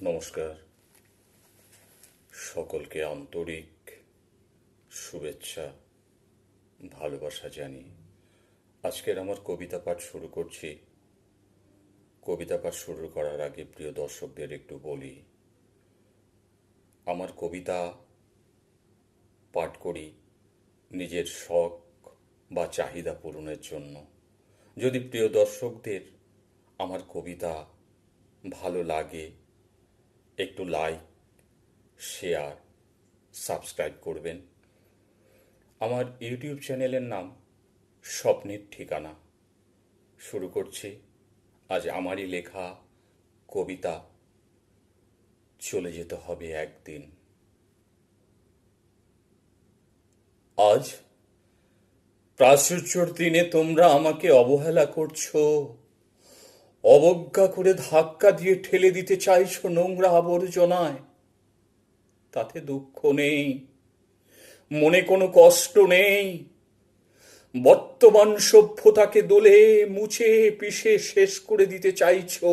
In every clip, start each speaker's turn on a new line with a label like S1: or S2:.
S1: নমস্কার। সকলকে আন্তরিক শুভেচ্ছা, ভালোবাসা জানি। আজকের আমার কবিতা পাঠ শুরু করছি। কবিতা পাঠ শুরু করার আগে প্রিয় দর্শকদের একটু বলি, আমার কবিতা পাঠ করি নিজের শখ বা চাহিদা পূরণের জন্য। যদি প্রিয় দর্শকদের আমার কবিতা ভালো লাগে, একটু লাইক, শেয়ার, সাবস্ক্রাইব করবেন। আমার ইউটিউব চ্যানেলের নাম স্বপ্নের ঠিকানা। শুরু করছি আজ আমারই লেখা কবিতা, চলে যেতে হবে একদিন। আজ প্রাচুর্যর দিনে তোমরা আমাকে অবহেলা করছো, অবজ্ঞা করে ধাক্কা দিয়ে ঠেলে দিতে চাইছো নোংরা আবর্জনায়। তাতে দুঃখ নেই, মনে কোনো কষ্ট নেই। বর্তমান সভ্যতাকে দোলে মুছে পিষে শেষ করে দিতে চাইছো।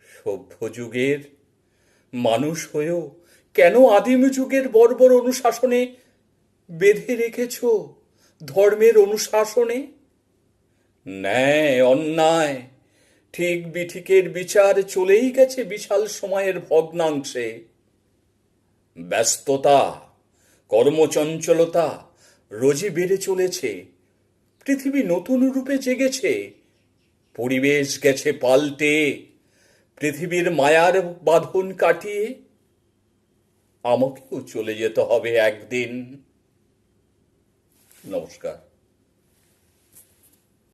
S1: সভ্য যুগের মানুষ হয়েও কেন আদিম যুগের বর্বর অনুশাসনে বেঁধে রেখেছ ধর্মের অনুশাসনে? ন্যায় অন্যায় ঠিক বিঠিকের বিচার চলেই গেছে বিশাল সময়ের ভগ্নাংশে। ব্যস্ততা, কর্মচঞ্চলতা রোজই বেড়ে চলেছে। পৃথিবী নতুন রূপে জেগেছে, পরিবেশ গেছে পাল্টে। পৃথিবীর মায়ার বাঁধন কাটিয়ে আমাকেও চলে যেতে হবে একদিন। নমস্কার।